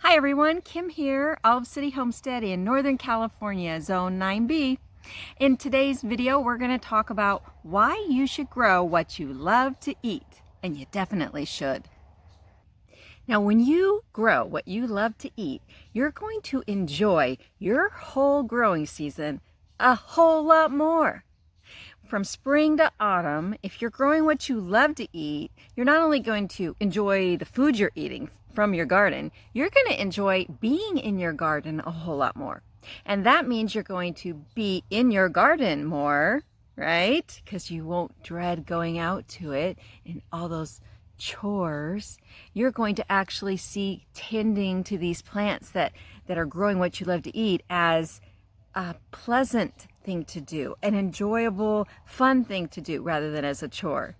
Hi everyone, Kim here, Olive City Homestead in Northern California, Zone 9B. In today's video, we're going to talk about why you should grow what you love to eat, and you definitely should. Now, when you grow what you love to eat, you're going to enjoy your whole growing season a whole lot more. From spring to autumn, if you're growing what you love to eat, you're not only going to enjoy the food you're eating from your garden, you're going to enjoy being in your garden a whole lot more. And that means you're going to be in your garden more, right? Because you won't dread going out to it and all those chores. You're going to actually see tending to these plants that are growing what you love to eat as a pleasant thing to do, an enjoyable, fun thing to do rather than as a chore.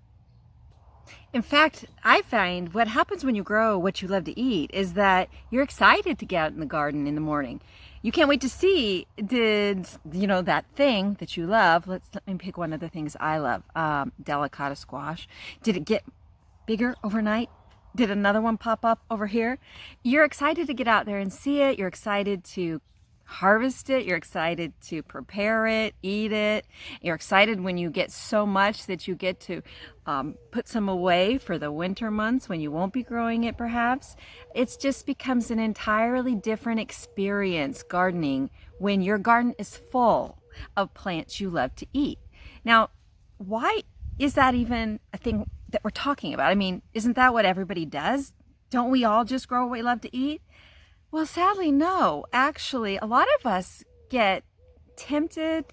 In fact, I find what happens when you grow what you love to eat is that you're excited to get out in the garden in the morning. You can't wait to see, that thing that you love. Let me pick one of the things I love. Delicata squash. Did it get bigger overnight? Did another one pop up over here? You're excited to get out there and see it. You're excited to harvest it. You're excited to prepare it, eat it. You're excited when you get so much that you get to put some away for the winter months when you won't be growing it perhaps. It just becomes an entirely different experience gardening when your garden is full of plants you love to eat. Now, why is that even a thing that we're talking about? I mean, isn't that what everybody does? Don't we all just grow what we love to eat? Well, sadly, no. Actually, a lot of us get tempted.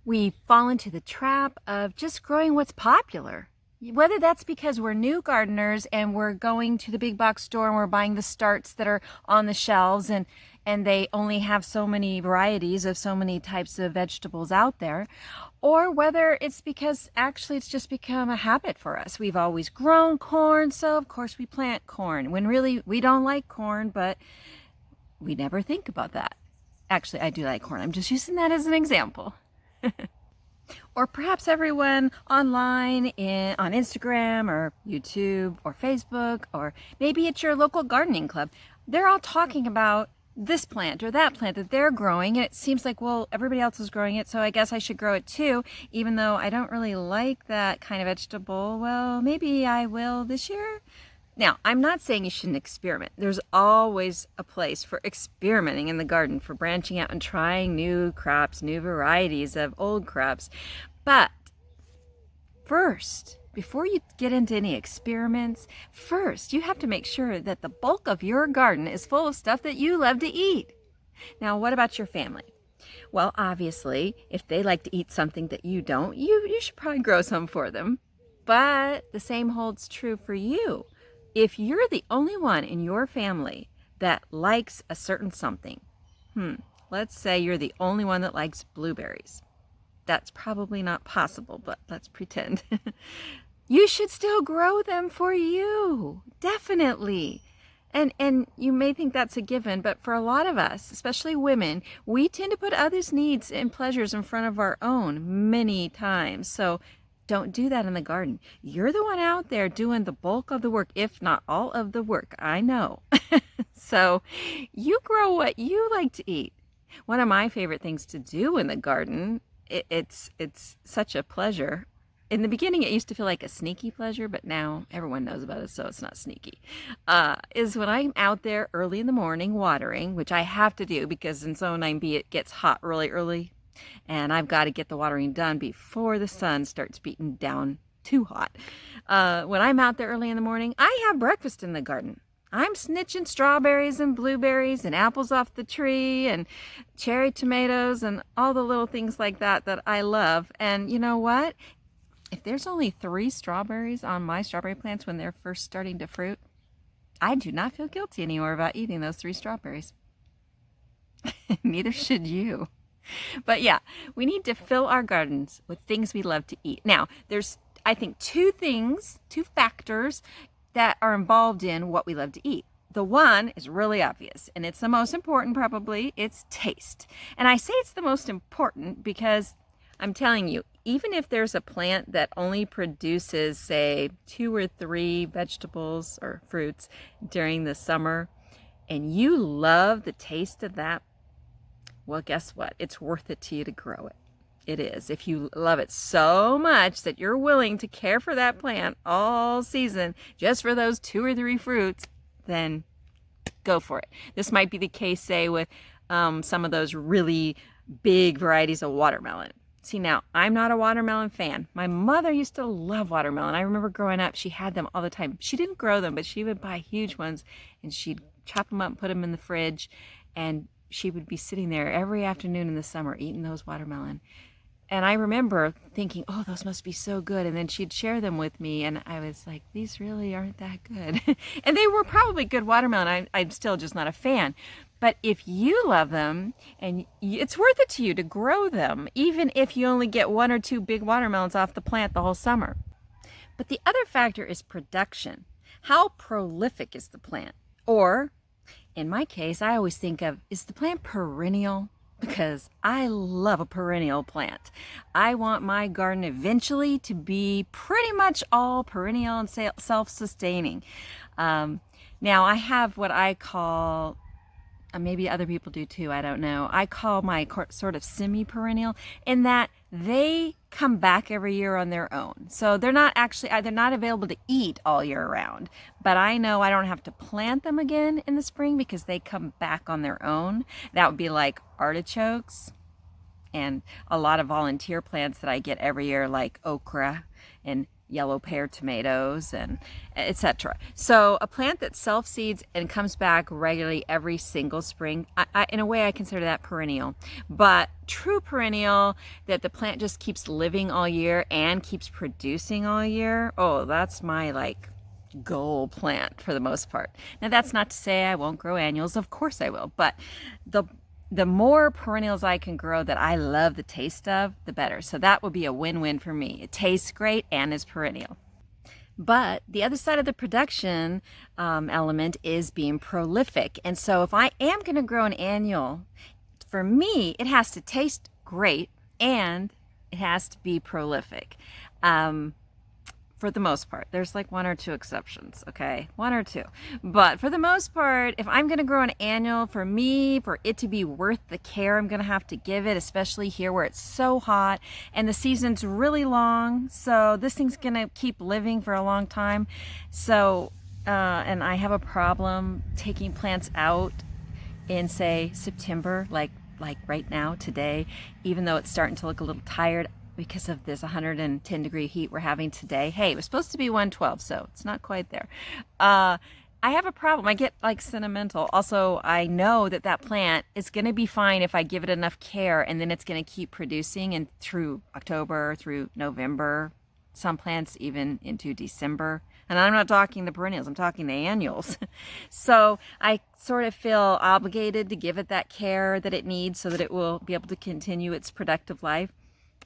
We fall into the trap of just growing what's popular. Whether that's because we're new gardeners and we're going to the big box store and we're buying the starts that are on the shelves and they only have so many varieties of so many types of vegetables out there, or whether it's because actually it's just become a habit for us. We've always grown corn, so of course we plant corn, when really we don't like corn, but we never think about that. Actually, I do like corn. I'm just using that as an example. Or perhaps everyone online on Instagram or YouTube or Facebook, or maybe it's your local gardening club. They're all talking about this plant or that plant that they're growing, and it seems like, well, everybody else is growing it, so I guess I should grow it too, even though I don't really like that kind of vegetable. Well, maybe I will this year. Now, I'm not saying you shouldn't experiment. There's always a place for experimenting in the garden, for branching out and trying new crops, new varieties of old crops. But first, before you get into any experiments, first you have to make sure that the bulk of your garden is full of stuff that you love to eat. Now, what about your family? Well, obviously, if they like to eat something that you don't, you should probably grow some for them. But the same holds true for you. If you're the only one in your family that likes a certain something, let's say you're the only one that likes blueberries. That's probably not possible, but let's pretend. You should still grow them for you, definitely. And you may think that's a given, but for a lot of us, especially women, we tend to put others' needs and pleasures in front of our own many times. So don't do that in the garden. You're the one out there doing the bulk of the work, if not all of the work. I know. So you grow what you like to eat. One of my favorite things to do in the garden, it's such a pleasure. In the beginning, it used to feel like a sneaky pleasure, but now everyone knows about it, so it's not sneaky, is when I'm out there early in the morning watering, which I have to do because in Zone 9B it gets hot really early. And I've got to get the watering done before the sun starts beating down too hot. When I'm out there early in the morning, I have breakfast in the garden. I'm snitching strawberries and blueberries and apples off the tree and cherry tomatoes and all the little things like that I love. And you know what? If there's only 3 strawberries on my strawberry plants when they're first starting to fruit, I do not feel guilty anymore about eating those 3 strawberries. Neither should you. But yeah, we need to fill our gardens with things we love to eat. Now, there's, I think, 2 factors that are involved in what we love to eat. The one is really obvious, and it's the most important probably. It's taste. And I say it's the most important because I'm telling you, even if there's a plant that only produces, say, 2 or 3 vegetables or fruits during the summer, and you love the taste of that, well, guess what? It's worth it to you to grow it. It is. If you love it so much that you're willing to care for that plant all season just for those 2 or 3 fruits, then go for it. This might be the case, say, with some of those really big varieties of watermelon. See, now, I'm not a watermelon fan. My mother used to love watermelon. I remember growing up, she had them all the time. She didn't grow them, but she would buy huge ones, and she'd chop them up and put them in the fridge, and she would be sitting there every afternoon in the summer eating those watermelon. And I remember thinking, oh, those must be so good. And then she'd share them with me, and I was like, these really aren't that good. And they were probably good watermelon. I'm still just not a fan. But if you love them, and it's worth it to you to grow them, even if you only get 1 or 2 big watermelons off the plant the whole summer. But the other factor is production. How prolific is the plant? Or, in my case, I always think of, is the plant perennial? Because I love a perennial plant. I want my garden eventually to be pretty much all perennial and self-sustaining. Now I have what I call, maybe other people do too, I don't know. I call my sort of semi-perennial, in that they come back every year on their own. So they're not available to eat all year round, but I know I don't have to plant them again in the spring because they come back on their own. That would be like artichokes and a lot of volunteer plants that I get every year, like okra and yellow pear tomatoes and etc. So a plant that self-seeds and comes back regularly every single spring, in a way I consider that perennial. But true perennial, that the plant just keeps living all year and keeps producing all year, oh, that's my like goal plant for the most part. Now that's not to say I won't grow annuals, of course I will, but the more perennials I can grow that I love the taste of, the better. So that would be a win-win for me. It tastes great and is perennial. But the other side of the production element is being prolific. And so if I am going to grow an annual, for me, it has to taste great and it has to be prolific. For the most part. There's like 1 or 2 exceptions, okay? 1 or 2. But for the most part, if I'm going to grow an annual, for me, for it to be worth the care I'm going to have to give it, especially here where it's so hot and the season's really long, so this thing's going to keep living for a long time. So, and I have a problem taking plants out in, say, September, like right now, today, even though it's starting to look a little tired because of this 110-degree heat we're having today. Hey, it was supposed to be 112, so it's not quite there. I have a problem. I get like sentimental. Also, I know that that plant is going to be fine if I give it enough care, and then it's going to keep producing and through October, through November, some plants even into December. And I'm not talking the perennials, I'm talking the annuals. So I sort of feel obligated to give it that care that it needs so that it will be able to continue its productive life.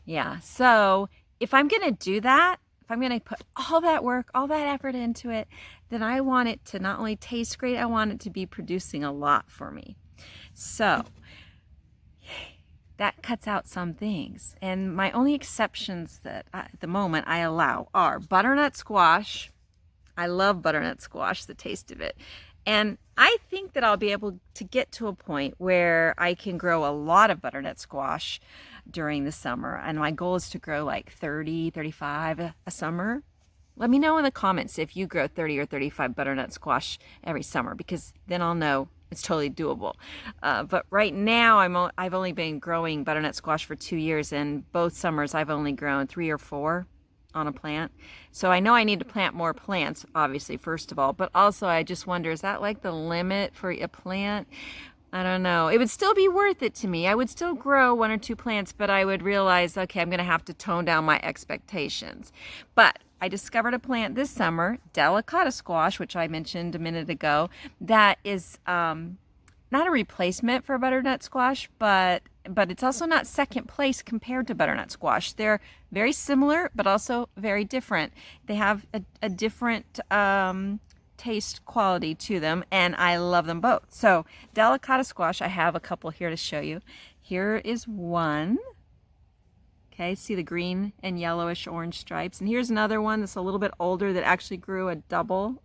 Yeah, so if I'm going to do that, if I'm going to put all that work, all that effort into it, then I want it to not only taste great, I want it to be producing a lot for me. So that cuts out some things. And my only exceptions that at the moment I allow are butternut squash. I love butternut squash, the taste of it. And I think that I'll be able to get to a point where I can grow a lot of butternut squash during the summer. And my goal is to grow like 30, 35 a summer. Let me know in the comments if you grow 30 or 35 butternut squash every summer, because then I'll know it's totally doable. But right now I've only been growing butternut squash for 2 years, and both summers I've only grown 3 or 4 on a plant. So I know I need to plant more plants, obviously, first of all, but also I just wonder, is that like the limit for a plant? I don't know. It would still be worth it to me. I would still grow 1 or 2 plants, but I would realize, okay, I'm going to have to tone down my expectations. But I discovered a plant this summer, delicata squash, which I mentioned a minute ago, that is not a replacement for butternut squash, but it's also not second place compared to butternut squash. They're very similar, but also very different. They have a different taste quality to them, and I love them both. So delicata squash, I have a couple here to show you. Here is one. Okay, see the green and yellowish orange stripes. And here's another one that's a little bit older that actually grew a double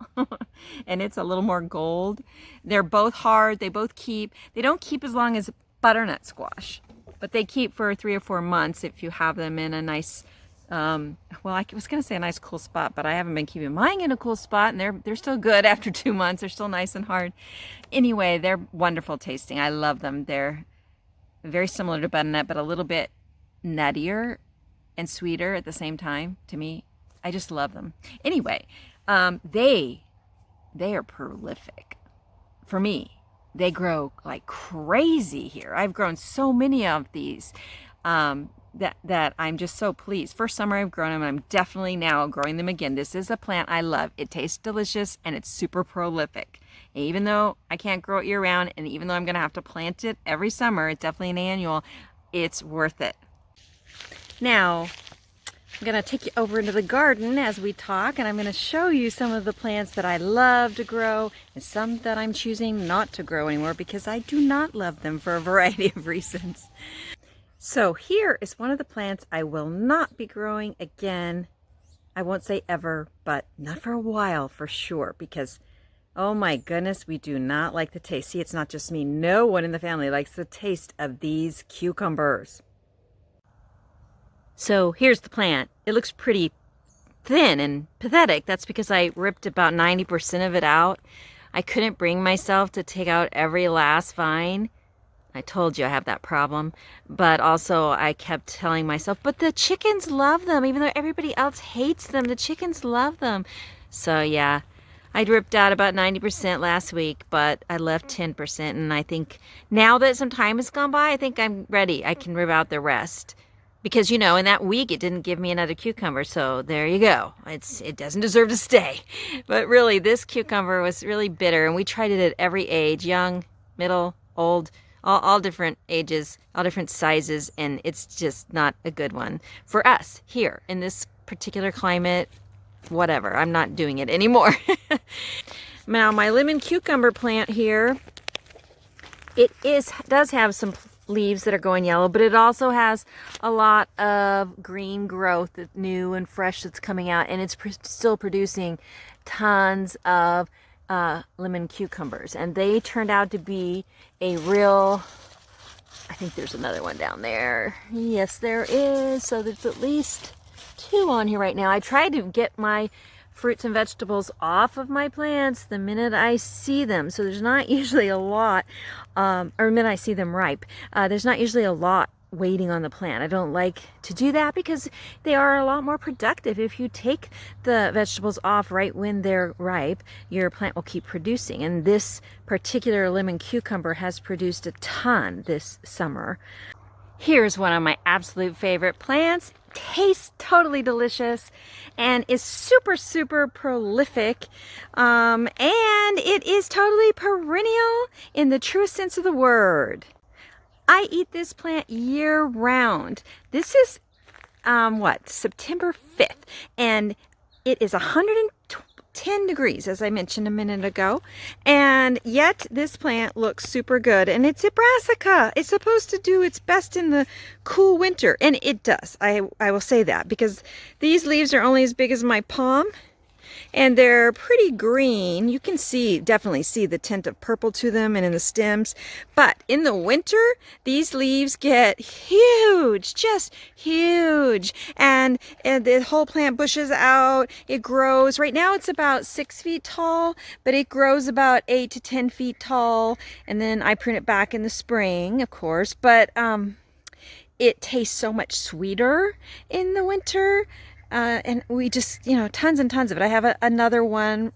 and it's a little more gold. They're both hard. They both keep. They don't keep as long as butternut squash, but they keep for 3 or 4 months if you have them in a nice, well, I was going to say a nice cool spot, but I haven't been keeping mine in a cool spot, and they're still good after 2 months. They're still nice and hard. Anyway, they're wonderful tasting. I love them. They're very similar to butternut, but a little bit nuttier and sweeter at the same time. To me, I just love them. Anyway, they are prolific. For me, they grow like crazy here. I've grown so many of these that I'm just so pleased. First summer I've grown them, and I'm definitely now growing them again. This is a plant I love. It tastes delicious, and it's super prolific. Even though I can't grow it year round, and even though I'm going to have to plant it every summer, it's definitely an annual, it's worth it. Now, I'm going to take you over into the garden as we talk, and I'm going to show you some of the plants that I love to grow and some that I'm choosing not to grow anymore because I do not love them for a variety of reasons. So here is one of the plants I will not be growing again. I won't say ever, but not for a while for sure, because oh my goodness, we do not like the taste. See, it's not just me. No one in the family likes the taste of these cucumbers. So here's the plant. It looks pretty thin and pathetic. That's because I ripped about 90% of it out. I couldn't bring myself to take out every last vine. I told you I have that problem. But also I kept telling myself, but the chickens love them. Even though everybody else hates them, the chickens love them. So yeah, I ripped out about 90% last week, but I left 10%. And I think now that some time has gone by, I think I'm ready. I can rip out the rest. Because, you know, in that week, it didn't give me another cucumber. So there you go. It doesn't deserve to stay. But really, this cucumber was really bitter. And we tried it at every age, young, middle, old, all different ages, all different sizes. And it's just not a good one for us here in this particular climate. Whatever. I'm not doing it anymore. Now, my lemon cucumber plant here, does have some leaves that are going yellow, but it also has a lot of green growth that's new and fresh that's coming out, and it's still producing tons of lemon cucumbers, and they turned out to be a real, I think there's another one down there. Yes, there is. So there's at least 2 on here right now. I tried to get my fruits and vegetables off of my plants the minute I see them. So there's not usually a lot, or the minute I see them ripe, there's not usually a lot waiting on the plant. I don't like to do that because they are a lot more productive. If you take the vegetables off right when they're ripe, your plant will keep producing. And this particular lemon cucumber has produced a ton this summer. Here's one of my absolute favorite plants. Tastes totally delicious and is super, super prolific. And it is totally perennial in the truest sense of the word. I eat this plant year round. This is, September 5th. And it is 110 degrees, as I mentioned a minute ago. And yet this plant looks super good. And it's a brassica. It's supposed to do its best in the cool winter. And it does. I will say that, because these leaves are only as big as my palm. And they're pretty green. You can definitely see the tint of purple to them and in the stems. But in the winter, these leaves get huge, just huge. And the whole plant bushes out. It grows. Right now it's about 6 feet tall, but it grows about 8 to 10 feet tall. And then I prune it back in the spring, of course. But it tastes so much sweeter in the winter. And we just, tons and tons of it. I have another one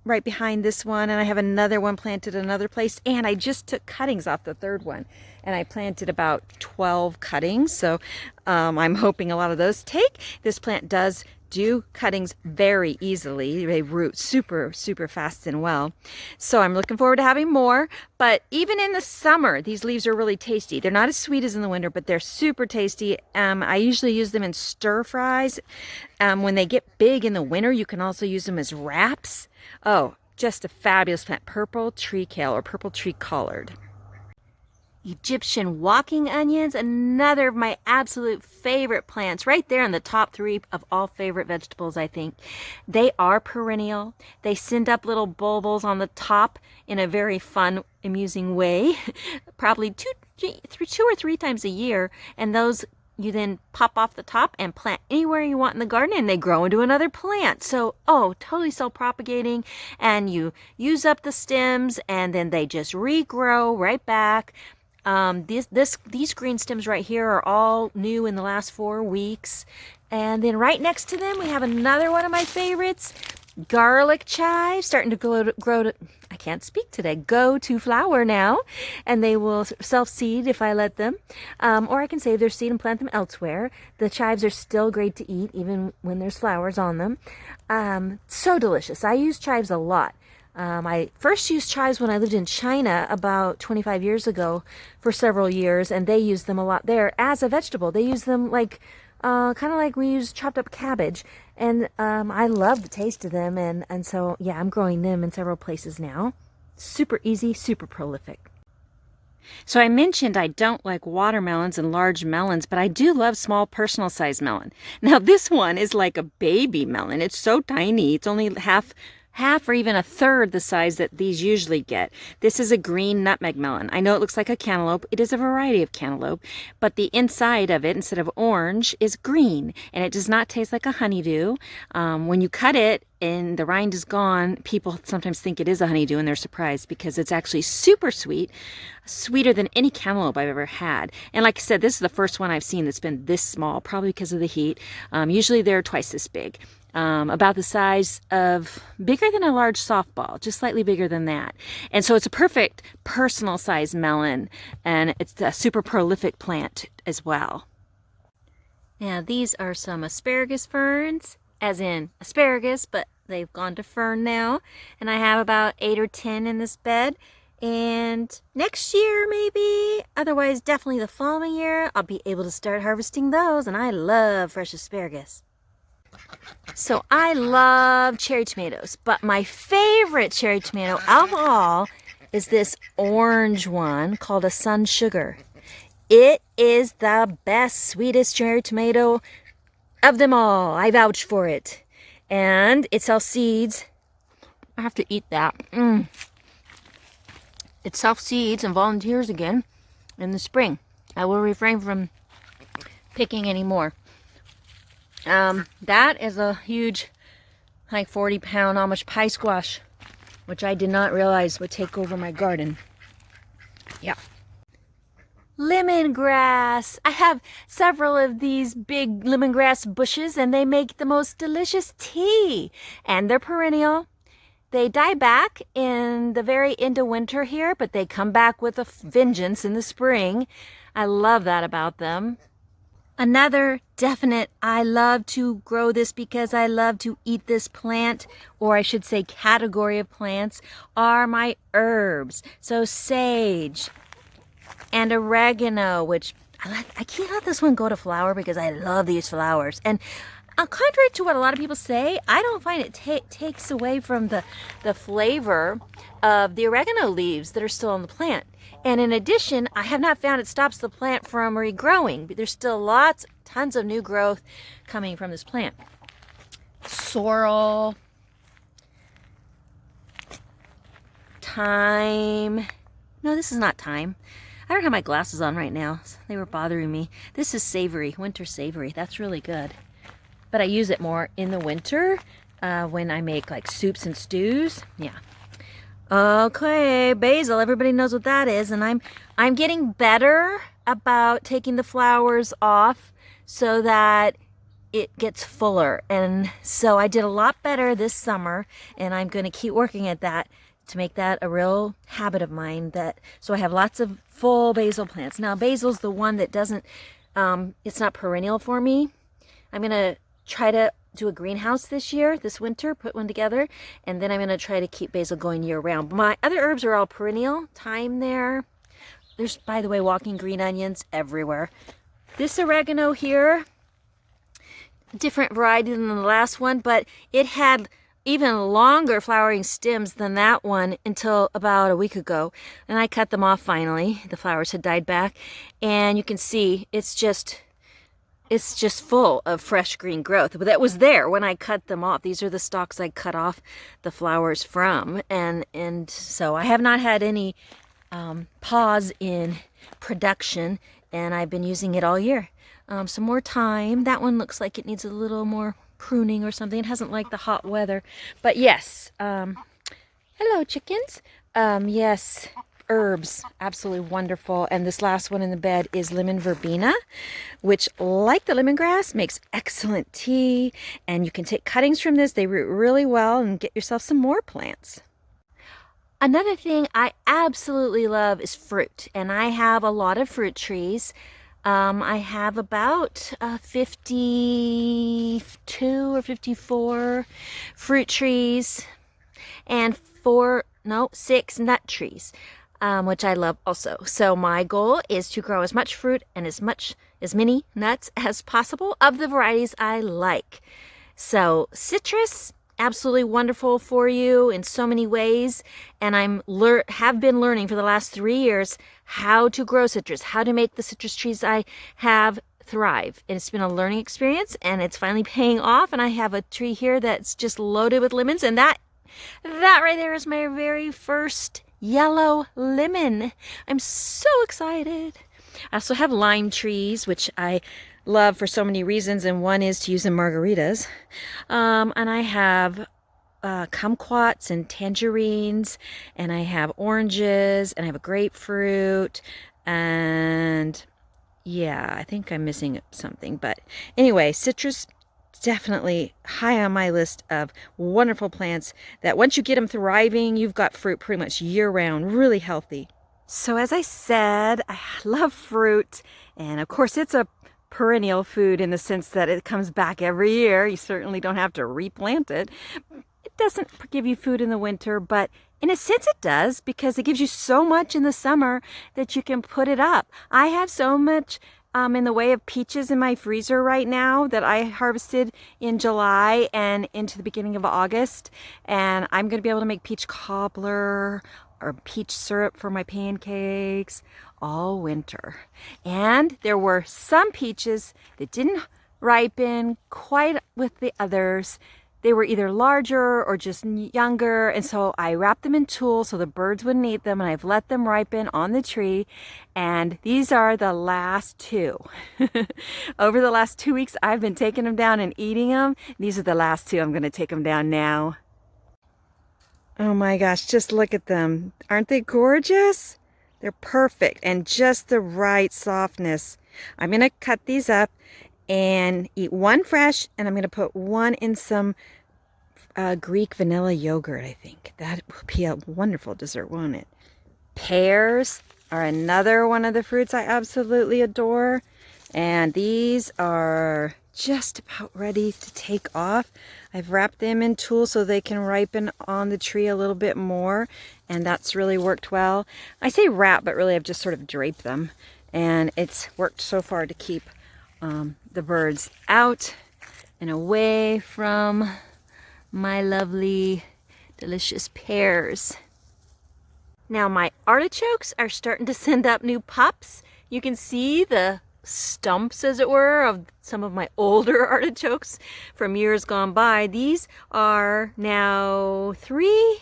right behind this one, and I have another one planted another place, and I just took cuttings off the third one, and I planted about 12 cuttings, so I'm hoping a lot of those take. This plant does do cuttings very easily. They root super, super fast and well. So I'm looking forward to having more. But even in the summer, these leaves are really tasty. They're not as sweet as in the winter, but they're super tasty. I usually use them in stir fries. When they get big in the winter, you can also use them as wraps. Oh, just a fabulous plant. Purple tree kale or purple tree collard. Egyptian walking onions, another of my absolute favorite plants, right there in the top 3 of all favorite vegetables, I think. They are perennial. They send up little bulbils on the top in a very fun, amusing way, probably two or three times a year, and those you then pop off the top and plant anywhere you want in the garden, and they grow into another plant. So, totally self-propagating, and you use up the stems, and then they just regrow right back. These green stems right here are all new in the last 4 weeks. And then right next to them, we have another one of my favorites, garlic chives, starting to go to flower now. And they will self-seed if I let them. Or I can save their seed and plant them elsewhere. The chives are still great to eat, even when there's flowers on them. So delicious. I use chives a lot. I first used chives when I lived in China about 25 years ago for several years, and they used them a lot there as a vegetable. They use them like, kind of like we use chopped up cabbage, and I love the taste of them, and so, yeah, I'm growing them in several places now. Super easy, super prolific. So I mentioned I don't like watermelons and large melons, but I do love small personal size melon. Now this one is like a baby melon. It's so tiny. It's only half or even a third the size that these usually get. This is a green nutmeg melon. I know it looks like a cantaloupe. It is a variety of cantaloupe, but the inside of it, instead of orange, is green, and it does not taste like a honeydew. When you cut it and the rind is gone, people sometimes think it is a honeydew, and they're surprised because it's actually super sweet, sweeter than any cantaloupe I've ever had. And like I said, this is the first one I've seen that's been this small, probably because of the heat. Usually they're twice this big. About the size of, bigger than a large softball, just slightly bigger than that. And so it's a perfect personal size melon, and it's a super prolific plant as well. Now these are some asparagus ferns, as in asparagus, but they've gone to fern now. And I have about 8 or 10 in this bed. And next year maybe, otherwise definitely the following year, I'll be able to start harvesting those, and I love fresh asparagus. So I love cherry tomatoes, but my favorite cherry tomato of all is this orange one called a sun sugar. It is the best, sweetest cherry tomato of them all. I vouch for it. And it self-seeds. I have to eat that. It self-seeds and volunteers again in the spring. I will refrain from picking any more. That is a huge, like 40-pound Amish pie squash, which I did not realize would take over my garden. Yeah. Lemongrass. I have several of these big lemongrass bushes, and they make the most delicious tea. And they're perennial. They die back in the very end of winter here, but they come back with a vengeance in the spring. I love that about them. Another definite, I love to grow this because I love to eat this plant, or I should say category of plants, are my herbs. So sage and oregano, which I can't let this one go to flower because I love these flowers. And contrary to what a lot of people say, I don't find it takes away from the flavor of the oregano leaves that are still on the plant. And in addition, I have not found it stops the plant from regrowing, but there's still tons of new growth coming from this plant. Sorrel, thyme. No, this is not thyme. I don't have my glasses on right now. They were bothering me. This is savory, winter savory. That's really good. But I use it more in the winter when I make like soups and stews. Yeah. Okay, basil. Everybody knows what that is, and I'm getting better about taking the flowers off so that it gets fuller. And so I did a lot better this summer, and I'm going to keep working at that to make that a real habit of mine. So I have lots of full basil plants. Now basil's the one that doesn't. It's not perennial for me. I'm going to try to do a greenhouse this winter, put one together, and then I'm going to try to keep basil going year round. My other herbs are all perennial. Thyme there. There's, by the way, walking green onions everywhere. This oregano here, different variety than the last one, but it even longer flowering stems than that one until about a week ago. And I cut them off finally. The flowers had died back. And you can see it's just full of fresh green growth. But that was there when I cut them off. These are the stalks I cut off the flowers from. And so I have not had any pause in production, and I've been using it all year. Some more time. That one looks like it needs a little more pruning or something. It hasn't liked the hot weather. But yes, hello chickens. Yes, herbs, absolutely wonderful. And this last one in the bed is lemon verbena, which, like the lemongrass, makes excellent tea. And you can take cuttings from this. They root really well, and get yourself some more plants. Another thing I absolutely love is fruit, and I have a lot of fruit trees. I have about 52 or 54 fruit trees and 6 nut trees, which I love also. So my goal is to grow as much fruit and as many nuts as possible of the varieties I like. So citrus, absolutely wonderful for you in so many ways, and have been learning for the last 3 years how to grow citrus, how to make the citrus trees I have thrive. And it's been a learning experience, and it's finally paying off. And I have a tree here that's just loaded with lemons, and that right there is my very first yellow lemon. I'm so excited. I also have lime trees, which I love for so many reasons, and one is to use in margaritas. And I have kumquats and tangerines, and I have oranges, and I have a grapefruit, and yeah, I think I'm missing something. But anyway, citrus, definitely high on my list of wonderful plants that once you get them thriving, you've got fruit pretty much year-round, really healthy. So as I said, I love fruit, and of course it's a perennial food in the sense that it comes back every year. You certainly don't have to replant it. It doesn't give you food in the winter, but in a sense it does, because it gives you so much in the summer that you can put it up. I have so much in the way of peaches in my freezer right now that I harvested in July and into the beginning of August, and I'm going to be able to make peach cobbler or peach syrup for my pancakes all winter. And there were some peaches that didn't ripen quite with the others. They were either larger or just younger, and so I wrapped them in tulle so the birds wouldn't eat them, and I've let them ripen on the tree. And these are the last 2. Over the last 2 weeks, I've been taking them down and eating them. These are the last 2. I'm going to take them down now. Oh my gosh, just look at them. Aren't they gorgeous? They're perfect and just the right softness. I'm going to cut these up and eat one fresh, and I'm going to put one in some Greek vanilla yogurt, I think. That will be a wonderful dessert, won't it? Pears are another one of the fruits I absolutely adore. And these are just about ready to take off. I've wrapped them in tulle so they can ripen on the tree a little bit more, and that's really worked well. I say wrap, but really I've just sort of draped them, and it's worked so far to keep the birds out and away from my lovely, delicious pears. Now my artichokes are starting to send up new pups. You can see the stumps, as it were, of some of my older artichokes from years gone by. These are now 3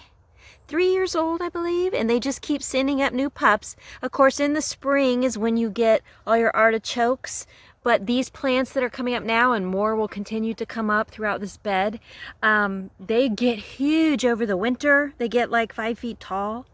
years old, I believe, and they just keep sending up new pups. Of course, in the spring is when you get all your artichokes, but these plants that are coming up now, and more will continue to come up throughout this bed, they get huge over the winter. They get like 5 feet tall.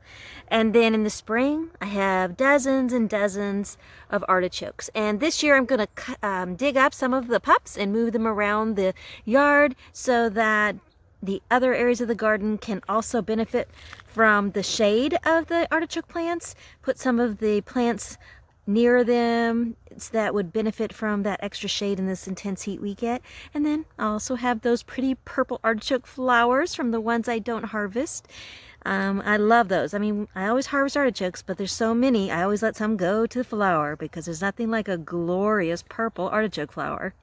And then in the spring, I have dozens and dozens of artichokes. And this year I'm going to dig up some of the pups and move them around the yard so that the other areas of the garden can also benefit from the shade of the artichoke plants. Put some of the plants near them that would benefit from that extra shade in this intense heat we get. And then I also have those pretty purple artichoke flowers from the ones I don't harvest. I love those. I mean, I always harvest artichokes, but there's so many, I always let some go to the flower because there's nothing like a glorious purple artichoke flower.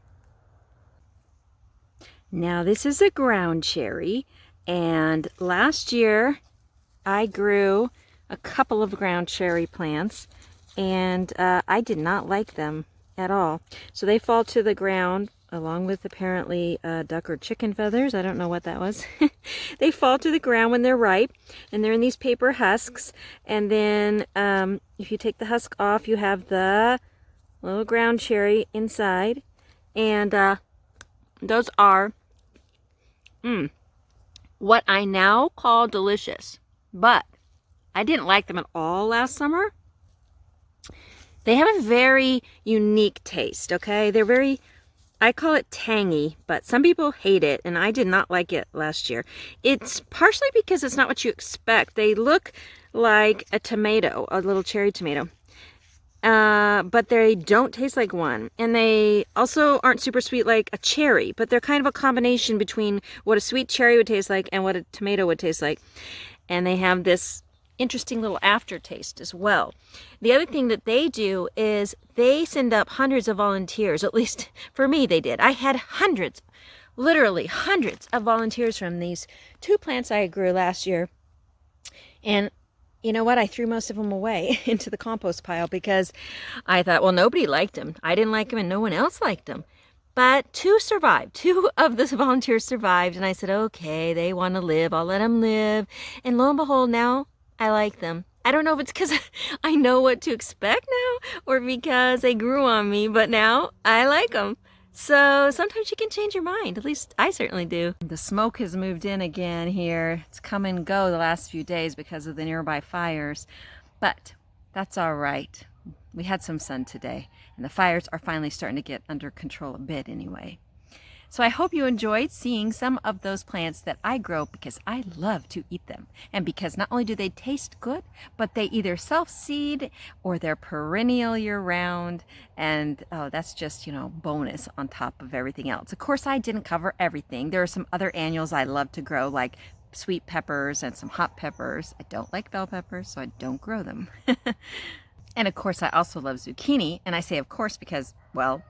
Now this is a ground cherry, And last year I grew a couple of ground cherry plants, and I did not like them at all. So they fall to the ground along with apparently duck or chicken feathers. I don't know what that was. They fall to the ground when they're ripe, and they're in these paper husks. And then if you take the husk off, you have the little ground cherry inside. And those are what I now call delicious. But I didn't like them at all last summer. They have a very unique taste, okay? They're very, I call it tangy, but some people hate it, and I did not like it last year. It's partially because it's not what you expect. They look like a tomato, a little cherry tomato, but they don't taste like one. And they also aren't super sweet like a cherry, but they're kind of a combination between what a sweet cherry would taste like and what a tomato would taste like. And they have this interesting little aftertaste as well. The other thing that they do is they send up hundreds of volunteers. At least for me they did. I had hundreds, literally hundreds of volunteers from these 2 plants I grew last year. And you know what? I threw most of them away into the compost pile because I thought, well, nobody liked them. I didn't like them and no one else liked them. But 2 survived. 2 of the volunteers survived. And I said, okay, they want to live. I'll let them live. And lo and behold, now I like them. I don't know if it's because I know what to expect now or because they grew on me, but now I like them. So sometimes you can change your mind. At least I certainly do. The smoke has moved in again here. It's come and go the last few days because of the nearby fires, but that's all right. We had some sun today, and the fires are finally starting to get under control a bit anyway. So I hope you enjoyed seeing some of those plants that I grow because I love to eat them. And because not only do they taste good, but they either self-seed or they're perennial year-round. And oh, that's just, you know, bonus on top of everything else. Of course, I didn't cover everything. There are some other annuals I love to grow, like sweet peppers and some hot peppers. I don't like bell peppers, so I don't grow them. And of course, I also love zucchini. And I say of course because, well,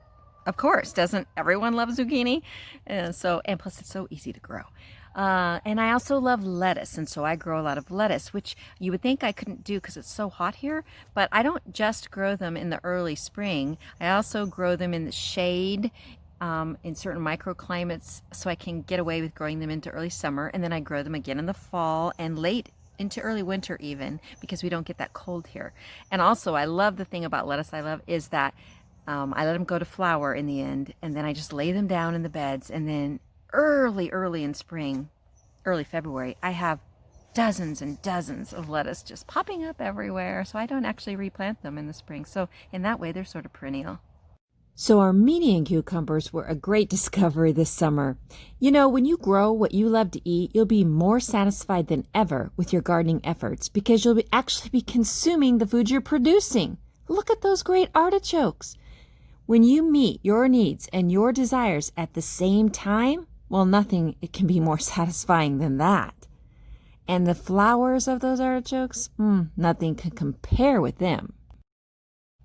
of course, doesn't everyone love zucchini? And plus it's so easy to grow. And I also love lettuce, and so I grow a lot of lettuce, which you would think I couldn't do because it's so hot here, but I don't just grow them in the early spring. I also grow them in the shade in certain microclimates, so I can get away with growing them into early summer, and then I grow them again in the fall and late into early winter even, because we don't get that cold here. And also, I love the thing about lettuce I love is that I let them go to flower in the end, and then I just lay them down in the beds, and then early in spring, early February, I have dozens and dozens of lettuce just popping up everywhere, so I don't actually replant them in the spring. So in that way, they're sort of perennial. So our median cucumbers were a great discovery this summer. You know, when you grow what you love to eat, you'll be more satisfied than ever with your gardening efforts because you'll actually be consuming the food you're producing. Look at those great artichokes. When you meet your needs and your desires at the same time, well, nothing can be more satisfying than that. And the flowers of those artichokes, nothing can compare with them.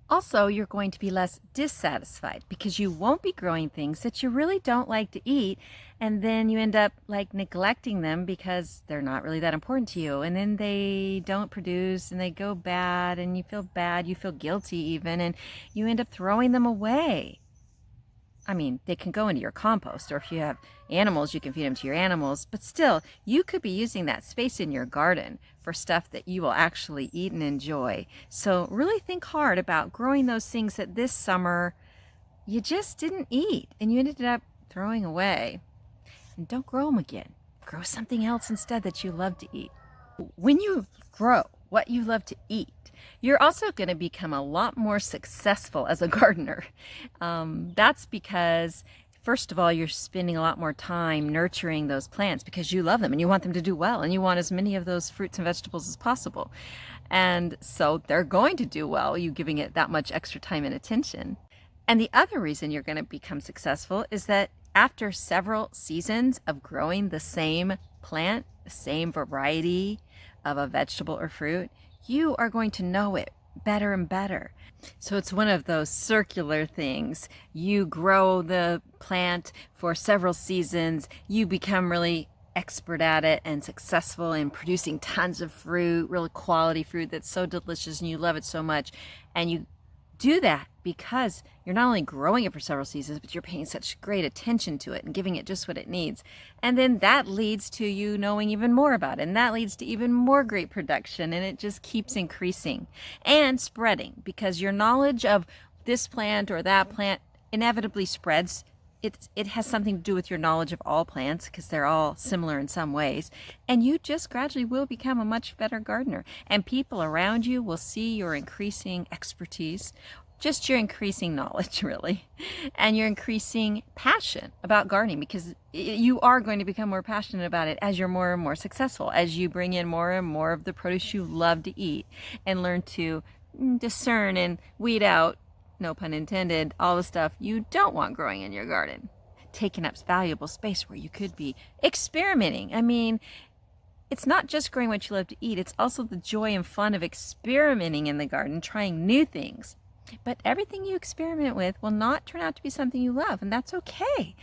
Also, you're going to be less dissatisfied because you won't be growing things that you really don't like to eat, and then you end up like neglecting them because they're not really that important to you, and then they don't produce and they go bad and you feel bad, you feel guilty even, and you end up throwing them away. I mean, they can go into your compost, or if you have animals, you can feed them to your animals, but still, you could be using that space in your garden for stuff that you will actually eat and enjoy. So really think hard about growing those things that this summer you just didn't eat and you ended up throwing away. And don't grow them again. Grow something else instead that you love to eat. When you grow what you love to eat, you're also going to become a lot more successful as a gardener. That's because, first of all, you're spending a lot more time nurturing those plants because you love them and you want them to do well and you want as many of those fruits and vegetables as possible. And so they're going to do well, you giving it that much extra time and attention. And the other reason you're going to become successful is that after several seasons of growing the same plant, the same variety of a vegetable or fruit, you are going to know it better and better. So it's one of those circular things. You grow the plant for several seasons, you become really expert at it and successful in producing tons of fruit, really quality fruit that's so delicious and you love it so much. And you do that because you're not only growing it for several seasons, but you're paying such great attention to it and giving it just what it needs. And then that leads to you knowing even more about it. And that leads to even more great production. And it just keeps increasing and spreading, because your knowledge of this plant or that plant inevitably spreads. It has something to do with your knowledge of all plants, because they're all similar in some ways. And you just gradually will become a much better gardener. And people around you will see your increasing expertise, just your increasing knowledge, really, and your increasing passion about gardening, because you are going to become more passionate about it as you're more and more successful, as you bring in more and more of the produce you love to eat and learn to discern and weed out, no pun intended, all the stuff you don't want growing in your garden, taking up valuable space where you could be experimenting. I mean, it's not just growing what you love to eat, it's also the joy and fun of experimenting in the garden, trying new things. But everything you experiment with will not turn out to be something you love, and that's okay.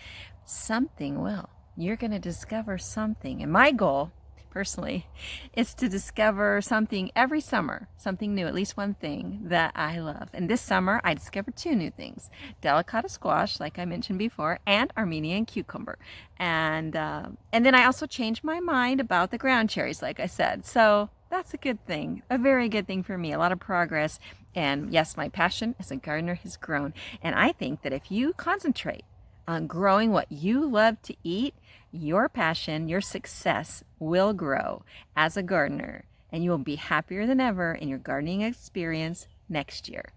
Something will. You're going to discover something. And my goal, personally, is to discover something every summer, something new, at least one thing that I love. And this summer, I discovered 2 new things: delicata squash, like I mentioned before, and Armenian cucumber. And then I also changed my mind about the ground cherries, like I said. So that's a good thing, a very good thing for me, a lot of progress. And yes, my passion as a gardener has grown. And I think that if you concentrate on growing what you love to eat, your passion, your success will grow as a gardener, and you will be happier than ever in your gardening experience next year.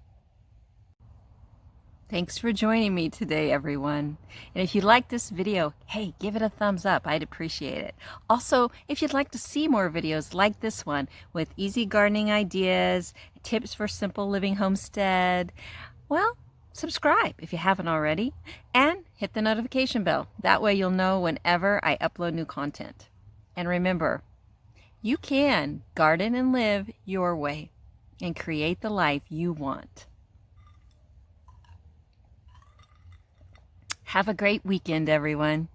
Thanks for joining me today, everyone. And if you like this video, hey, give it a thumbs up. I'd appreciate it. Also, if you'd like to see more videos like this one with easy gardening ideas, tips for simple living homestead, well, subscribe if you haven't already, and hit the notification bell. That way you'll know whenever I upload new content. And remember, you can garden and live your way and create the life you want. Have a great weekend, everyone.